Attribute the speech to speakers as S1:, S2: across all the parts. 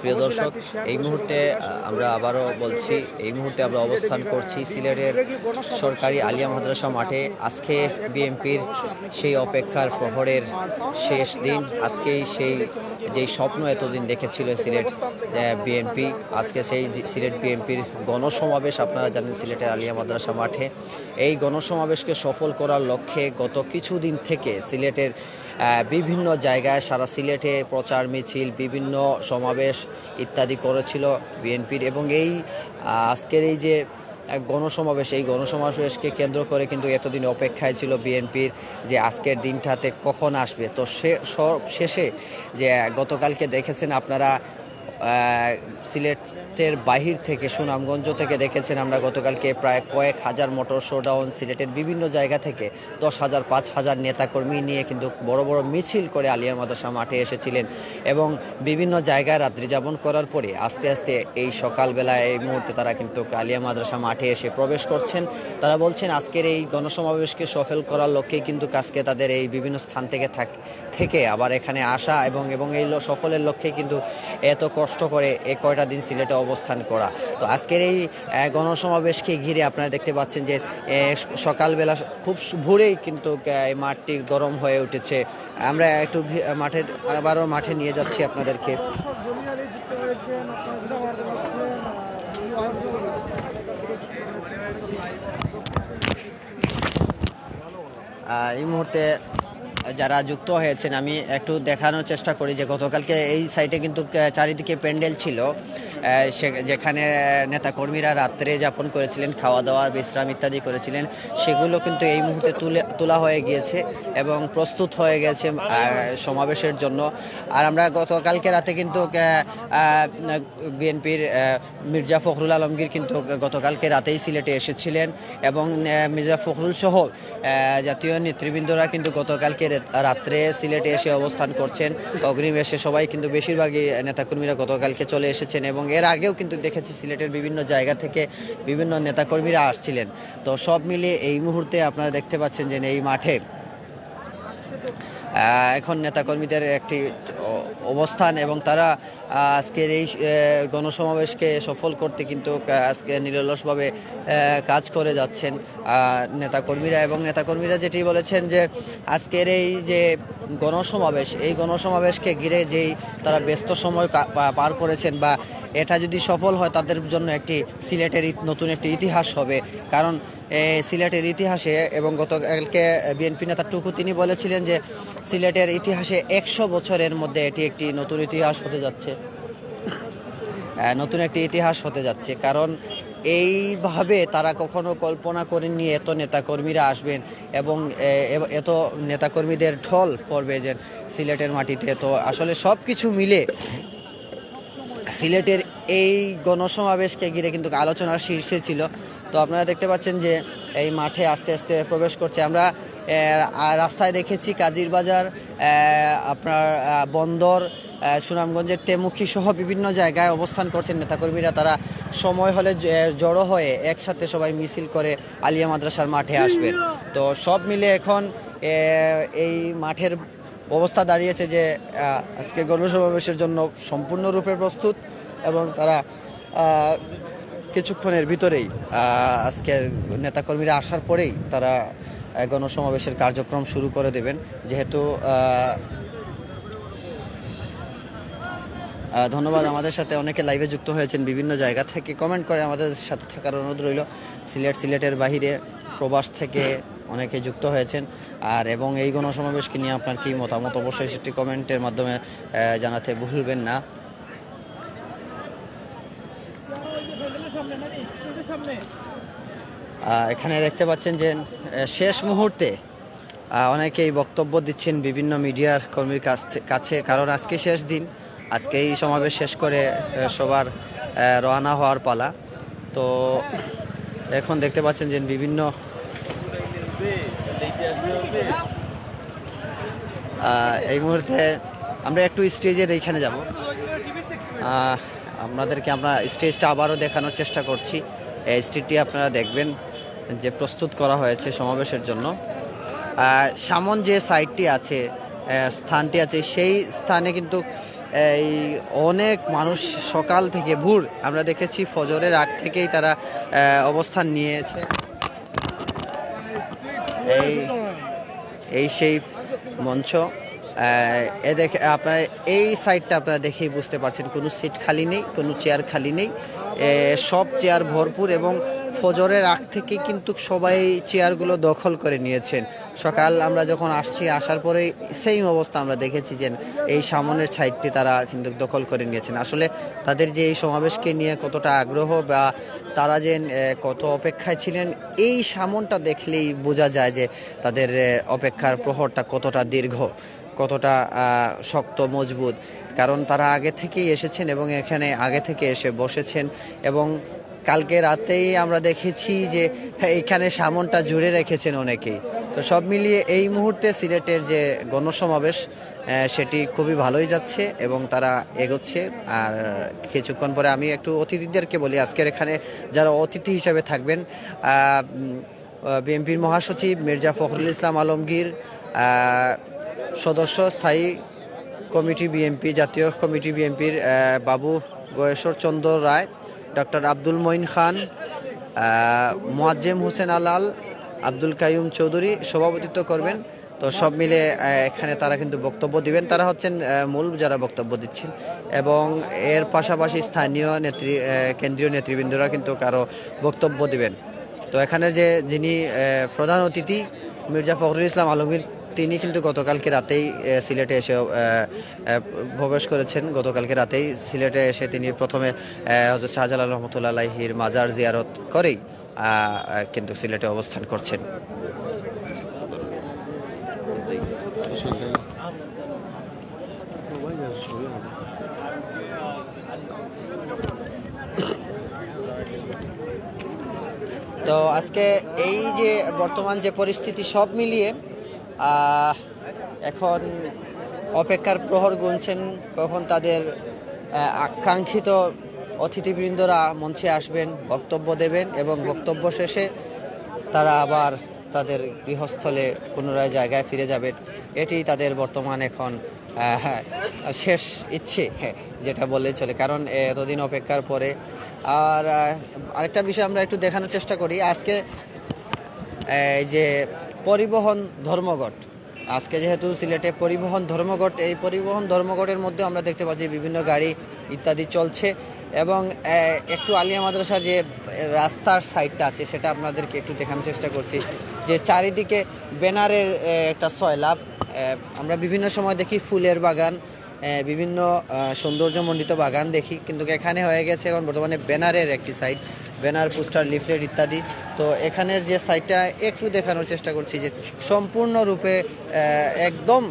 S1: প্রিয় দর্শক, এই মুহূর্তে আমরা আবারও বলছি, এই মুহূর্তে আমরা অবস্থান করছি সিলেটের সরকারি আলিয়া মাদ্রাসা মাঠে। আজকে বিএনপির সেই অপেক্ষার প্রহরের শেষ দিন। আজকেই সেই যেই স্বপ্ন এতদিন দেখেছিল সিলেট বিএনপি, আজকে সেই সিলেট বিএনপির গণসমাবেশ। আপনারা জানেন সিলেটের আলিয়া মাদ্রাসা মাঠে এই গণসমাবেশকে সফল করার লক্ষ্যে গত কিছুদিন থেকে সিলেটের বিভিন্ন জায়গায় সারা সিলেটে প্রচার মিছিল, বিভিন্ন সমাবেশ ইত্যাদি করেছিল বিএনপির। এবং এই আজকের এই যে গণসমাবেশ, এই গণসমাবেশকে কেন্দ্র করে কিন্তু এতদিন অপেক্ষায় ছিল বিএনপির যে আজকের দিনটাতে কখন আসবে। তো সব শেষে যে গতকালকে দেখেছেন আপনারা, সিলেটের বাহির থেকে, সুনামগঞ্জ থেকে দেখেছেন আমরা গতকালকে প্রায় কয়েক হাজার মোটর শোডাউন, সিলেটের বিভিন্ন জায়গা থেকে 10,000 5,000 নেতাকর্মী নিয়ে কিন্তু বড় বড় মিছিল করে আলিয়া মাদ্রাসা মাঠে এসেছিলেন। এবং বিভিন্ন জায়গায় রাত্রি যাপন করার পরে আস্তে আস্তে এই সকালবেলায় এই মুহূর্তে তারা কিন্তু আলিয়া মাদ্রাসা মাঠে এসে প্রবেশ করছেন। তারা বলছেন আজকের এই গণসমাবেশকে সফল করার লক্ষ্যেই কিন্তু আজকে তাদের এই বিভিন্ন স্থান থেকে আবার এখানে আসা এবং এই সফলের লক্ষ্যে কিন্তু এত কষ্ট করে এই কয়টা দিন সিলেটে অবস্থান করা। তো আজকের এই গণসমাবেশকে ঘিরে আপনারা দেখতে পাচ্ছেন যে সকালবেলা খুব ভোরেই কিন্তু এই মাঠটি গরম হয়ে উঠেছে। আমরা একটু আবারও মাঠে নিয়ে যাচ্ছি আপনাদেরকে। এই মুহূর্তে যারা যুক্ত হয়েছেন আমি একটু দেখানোর চেষ্টা করি যে গতকালকে এই সাইটে কিন্তু চারিদিকে প্যান্ডেল ছিল, যেখানে নেতাকর্মীরা রাত্রে যাপন করেছিলেন, খাওয়া দাওয়া বিশ্রাম ইত্যাদি করেছিলেন। সেগুলো কিন্তু এই মুহূর্তে তোলা হয়ে গিয়েছে এবং প্রস্তুত হয়ে গেছে সমাবেশের জন্য। আর আমরা গতকালকে রাতে কিন্তু বিএনপির মির্জা ফখরুল আলমগীর কিন্তু গতকালকে রাতেই সিলেটে এসেছিলেন এবং মির্জা ফখরুল সহ জাতীয় নেতৃবৃন্দরা কিন্তু গতকালকে রাত্রে সিলেটে এসে অবস্থান করছেন। অগ্রিম এসে সবাই কিন্তু বেশিরভাগই নেতাকর্মীরা গতকালকে চলে এসেছেন এবং এর আগেও কিন্তু দেখেছি সিলেটের বিভিন্ন জায়গা থেকে বিভিন্ন নেতাকর্মীরা আসছিলেন। তো সব মিলিয়ে এই মুহূর্তে আপনারা দেখতে পাচ্ছেন যে এই মাঠে এখন নেতাকর্মীদের একটি অবস্থান এবং তারা আজকের এই গণসমাবেশকে সফল করতে কিন্তু আজকে নিরলসভাবে কাজ করে যাচ্ছেন নেতাকর্মীরা। এবং নেতাকর্মীরা যেটি বলেছেন যে আজকের এই যে গণসমাবেশ, এই গণসমাবেশকে ঘিরে যেই তারা ব্যস্ত সময় পার করেছেন, বা এটা যদি সফল হয় তাদের জন্য একটি সিলেটের নতুন একটি ইতিহাস হবে। কারণ সিলেটের ইতিহাসে, এবং গতকালকে বিএনপি নেতা টুকু তিনি বলেছিলেন যে সিলেটের ইতিহাসে 100 বছরের মধ্যে এটি একটি নতুন ইতিহাস হতে যাচ্ছে, নতুন একটি ইতিহাস হতে যাচ্ছে। কারণ এইভাবে তারা কখনো কল্পনা করেননি এত নেতাকর্মীরা আসবেন এবং এত নেতাকর্মীদের ঢল পড়বে যে সিলেটের মাটিতে। তো আসলে সব কিছু মিলে সিলেটের এই গণসমাবেশকে ঘিরে কিন্তু আলোচনার শীর্ষে ছিল। তো আপনারা দেখতে পাচ্ছেন যে এই মাঠে আস্তে আস্তে প্রবেশ করছে। আমরা রাস্তায় দেখেছি কাজীর বাজার, আপনার বন্দর, সুনামগঞ্জের তেমুখী সহ বিভিন্ন জায়গায় অবস্থান করছেন নেতাকর্মীরা। তারা সময় হলে জড়ো হয়ে একসাথে সবাই মিছিল করে আলিয়া মাদ্রাসার মাঠে আসবেন। তো সব মিলে এখন এই মাঠের অবস্থা দাঁড়িয়েছে যে আজকে গণসমাবেশের জন্য সম্পূর্ণরূপে প্রস্তুত এবং তারা কিছুক্ষণের ভিতরেই আজকের নেতাকর্মীরা আসার পরেই তারা গণসমাবেশের কার্যক্রম শুরু করে দেবেন। যেহেতু ধন্যবাদ, আমাদের সাথে অনেকে লাইভে যুক্ত হয়েছেন বিভিন্ন জায়গা থেকে, কমেন্ট করে আমাদের সাথে থাকার অনুরোধ রইল। সিলেটের বাহিরে প্রবাস থেকে অনেকে যুক্ত হয়েছেন। আর এবং এই গণসমাবেশকে নিয়ে আপনার কী মতামত অবশ্যই সেটি কমেন্টের মাধ্যমে জানাতে ভুলবেন না। এখানে দেখতে পাচ্ছেন যে শেষ মুহূর্তে অনেকেই বক্তব্য দিচ্ছেন বিভিন্ন মিডিয়ার কর্মীর কাছে, কারণ আজকে শেষ দিন, আজকে এই সমাবেশ শেষ করে সবার রওনা হওয়ার পালা। তো এখন দেখতে পাচ্ছেন যে বিভিন্ন এই মুহূর্তে আমরা একটু স্টেজের এইখানে যাব, আপনাদেরকে আমরা স্টেজটা আবারও দেখানোর চেষ্টা করছি। এই স্টেজটি আপনারা দেখবেন যে প্রস্তুত করা হয়েছে সমাবেশের জন্য। সামন যে সাইটটি আছে, স্থানটি আছে, সেই স্থানে কিন্তু এই অনেক মানুষ সকাল থেকে ভোর আমরা দেখেছি ফজরের আগ থেকেই তারা অবস্থান নিয়েছে। এই এই সেই মঞ্চ এ দেখে আপনারা এই সাইডটা আপনারা দেখেই বুঝতে পারছেন কোনো সিট খালি নেই, কোনো চেয়ার খালি নেই, সব চেয়ার ভরপুর এবং ফজরের আগ থেকে কিন্তু সবাই চেয়ারগুলো দখল করে নিয়েছেন। সকাল আমরা যখন আসার পরে সেম অবস্থা আমরা দেখেছি যে এই সামনের সাইডটি তারা কিন্তু দখল করে নিয়েছেন। আসলে তাদের যে এই সমাবেশকে নিয়ে কতটা আগ্রহ বা তারা যে কত অপেক্ষায় ছিলেন এই সামনটা দেখলেই বোঝা যায় যে তাদের অপেক্ষার প্রহরটা কতটা দীর্ঘ, কতটা শক্ত মজবুত। কারণ তারা আগে থেকেই এসেছেন এবং এখানে আগে থেকে এসে বসেছেন এবং কালকে রাতেই আমরা দেখেছি যে এইখানে সামনটা জুড়ে রেখেছেন অনেকেই। তো সব মিলিয়ে এই মুহূর্তে সিলেটের যে গণসমাবেশ সেটি খুবই ভালোই যাচ্ছে এবং তারা এগোচ্ছে। আর কিছুক্ষণ পরে আমি একটু অতিথিদেরকে বলি আজকের এখানে যারা অতিথি হিসেবে থাকবেন, বিএনপির মহাসচিব মির্জা ফখরুল ইসলাম আলমগীর, সদস্য স্থায়ী কমিটি বিএনপি, জাতীয় কমিটি বিএনপির বাবু গয়েশ্বর চন্দ্র রায়, ডক্টর আব্দুল মঈন খান, মোয়াজ্জেম হোসেন আলাল, আব্দুল কাইয়ুম চৌধুরী সভাপতিত্ব করবেন। তো সব মিলে এখানে তারা কিন্তু বক্তব্য দিবেন। তারা হচ্ছেন মূল যারা বক্তব্য দিচ্ছেন এবং এর পাশাপাশি স্থানীয় কেন্দ্রীয় নেতৃবৃন্দরা কিন্তু কারো বক্তব্য দিবেন। তো এখানে যিনি প্রধান অতিথি মির্জা ফখরুল ইসলাম আলমগীর, তিনি কিন্তু গতকালকে রাতেই সিলেটে এসে প্রবেশ করেছেন। গতকালকে রাতেই সিলেটে এসে তিনি প্রথমে হযরত শাহজালাল রহমতুল্লাহ আলাইহির মাজার জিয়ারত করেই কিন্তু সিলেটে অবস্থান করছেন। তো আজকে এই যে বর্তমান যে পরিস্থিতি সব মিলিয়ে এখন অপেক্ষার প্রহর গুনছেন কখন তাদের আকাঙ্ক্ষিত অতিথিবৃন্দরা মঞ্চে আসবেন, বক্তব্য দেবেন এবং বক্তব্য শেষে তারা আবার তাদের গৃহস্থলে পুনরায় জায়গায় ফিরে যাবেন। এটি তাদের বর্তমান এখন শেষ ইচ্ছে, যেটা বললে চলে, কারণ এতদিন অপেক্ষার পরে। আর আরেকটা বিষয় আমরা একটু দেখানোর চেষ্টা করি। আজকে এই যে পরিবহন ধর্মঘট, আজকে যেহেতু সিলেটে পরিবহন ধর্মঘট, এই পরিবহন ধর্মঘটের মধ্যে আমরা দেখতে পাচ্ছি বিভিন্ন গাড়ি ইত্যাদি চলছে এবং একটু আলিয়া মাদ্রাসার যে রাস্তার সাইডটা আছে সেটা আপনাদেরকে একটু দেখানোর চেষ্টা করছি যে চারিদিকে ব্যানারের একটা সয়লাভ। আমরা বিভিন্ন সময় দেখি ফুলের বাগান, বিভিন্ন সৌন্দর্যমণ্ডিত বাগান দেখি, কিন্তু এখানে হয়ে গেছে এখন বর্তমানে ব্যানারের একটি সাইড, ব্যানার, পোস্টার, লিফলেট ইত্যাদি। তো এখানের যে সাইডটা একটু দেখানোর চেষ্টা করছি যে সম্পূর্ণরূপে একদম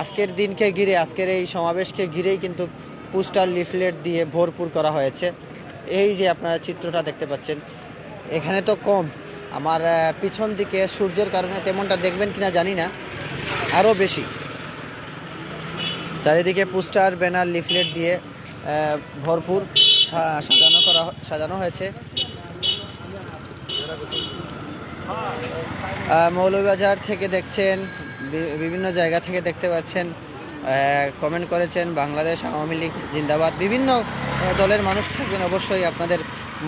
S1: আজকের দিনকে ঘিরে, আজকের এই সমাবেশকে ঘিরেই কিন্তু পোস্টার, লিফলেট দিয়ে ভরপুর করা হয়েছে। এই যে আপনারা চিত্রটা দেখতে পাচ্ছেন, এখানে তো কম, আমার পিছন দিকে সূর্যের কারণে তেমনটা দেখবেন কিনা জানি না, আরও বেশি চারিদিকে পোস্টার, ব্যানার, লিফলেট দিয়ে ভরপুর সাজানো হয়েছে। মৌলভীবাজার থেকে দেখছেন, বিভিন্ন জায়গা থেকে দেখতে পাচ্ছেন, কমেন্ট করেছেন বাংলাদেশ আওয়ামী লীগ জিন্দাবাদ। বিভিন্ন দলের মানুষ থাকবেন, অবশ্যই আপনাদের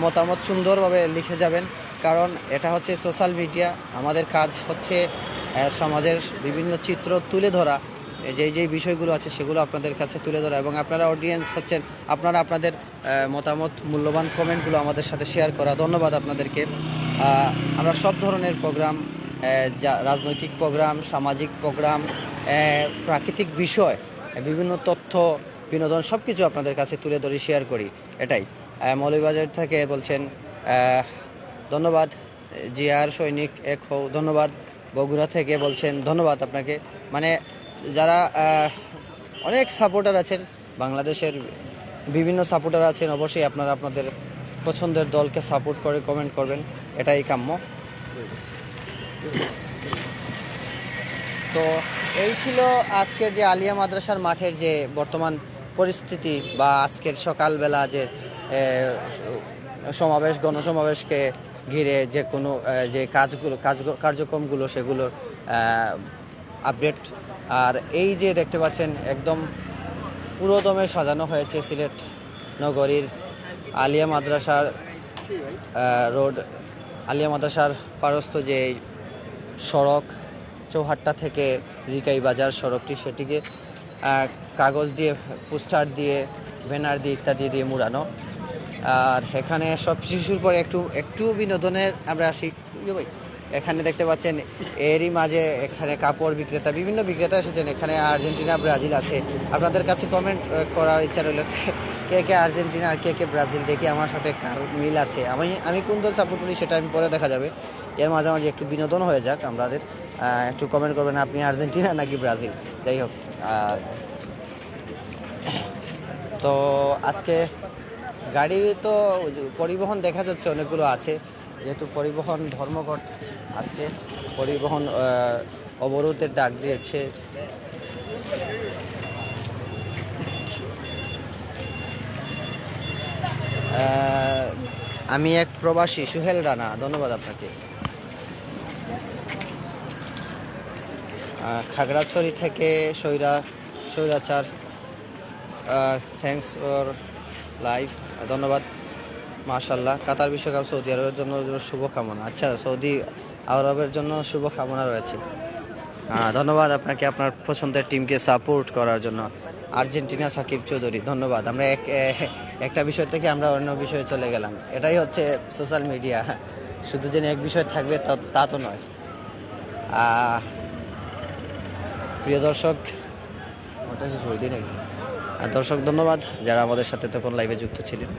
S1: মতামত সুন্দরভাবে লিখে যাবেন, কারণ এটা হচ্ছে সোশ্যাল মিডিয়া। আমাদের কাজ হচ্ছে সমাজের বিভিন্ন চিত্র তুলে ধরা, যেই বিষয়গুলো আছে সেগুলো আপনাদের কাছে তুলে ধরা, এবং আপনারা অডিয়েন্স হচ্ছেন, আপনারা আপনাদের মতামত, মূল্যবান কমেন্টগুলো আমাদের সাথে শেয়ার করা। ধন্যবাদ আপনাদেরকে। আমরা সব ধরনের প্রোগ্রাম, রাজনৈতিক প্রোগ্রাম, সামাজিক প্রোগ্রাম, প্রাকৃতিক বিষয়, বিভিন্ন তথ্য, বিনোদন সব কিছু আপনাদের কাছে তুলে ধরি, শেয়ার করি, এটাই। মৌলভীবাজার থেকে বলছেন ধন্যবাদ, জিয়ার সৈনিক এক হও, ধন্যবাদ। বগুড়া থেকে বলছেন ধন্যবাদ আপনাকে। মানে যারা অনেক সাপোর্টার আছেন, বাংলাদেশের বিভিন্ন সাপোর্টার আছেন, অবশ্যই আপনারা আপনাদের পছন্দের দলকে সাপোর্ট করে কমেন্ট করবেন, এটাই কাম্য। তো এই ছিল আজকের যে আলিয়া মাদ্রাসার মাঠের যে বর্তমান পরিস্থিতি, বা আজকের সকালবেলা যে সমাবেশ, গণসমাবেশকে ঘিরে যে কোনো যে কার্যক্রমগুলো সেগুলোর আপডেট। আর এই যে দেখতে পাচ্ছেন একদম পুরোদমে সাজানো হয়েছে সিলেট নগরীর আলিয়া মাদ্রাসার রোড, আলিয়া মাদ্রাসার পারস্থ যে সড়ক চৌহাট্টা থেকে রিকাই বাজার সড়কটি, সেটিকে কাগজ দিয়ে, পোস্টার দিয়ে, ব্যানার দিয়ে, ইত্যাদি দিয়ে মুড়ানো। আর এখানে সব শিশুর পরে একটু বিনোদনের আমরা আসি। ভাই, এখানে দেখতে পাচ্ছেন এরই মাঝে এখানে কাপড় বিক্রেতা, বিভিন্ন বিক্রেতা এসেছেন। এখানে আর্জেন্টিনা, ব্রাজিল আছে। আপনাদের কাছে কমেন্ট করার ইচ্ছা রইল, কে কে আর্জেন্টিনা আর কে কে ব্রাজিল, দেখি আমার সাথে কার মিল আছে। আমি কোন দল সাপোর্ট করি সেটা আমি পরে দেখা যাবে। এর মাঝামাঝি একটু বিনোদন হয়ে যাক আমাদের। একটু কমেন্ট করবেন আপনি আর্জেন্টিনা নাকি ব্রাজিল। যাই হোক, তো আজকে গাড়ি তো পরিবহন দেখা যাচ্ছে অনেকগুলো আছে, যেহেতু পরিবহন ধর্মঘট, আজকে পরিবহন অবরোধের ডাক দিয়েছে। আমি এক প্রবাসী, সুহেল রানা, ধন্যবাদ আপনাকে। খাগড়াছড়ি থেকে স্বৈরাচার, থ্যাংকস ফর লাইভ, ধন্যবাদ। মাশাল্লাহ, কাতার বিশ্বকাপ সৌদি আরবের জন্য শুভকামনা। আচ্ছা, সৌদি আরবের জন্য শুভকামনা রয়েছে। ধন্যবাদ আপনাকে, আপনার পছন্দের টিমকে সাপোর্ট করার জন্য। আর্জেন্টিনা, সাকিব চৌধুরী, ধন্যবাদ। আমরা একটা বিষয় থেকে আমরা অন্য বিষয়ে চলে গেলাম। এটাই হচ্ছে সোশ্যাল মিডিয়া, শুধু যে এক বিষয় থাকবে তা তো নয়। প্রিয় দর্শক, দর্শক ধন্যবাদ যারা আমাদের সাথে তখন লাইভে যুক্ত ছিলেন।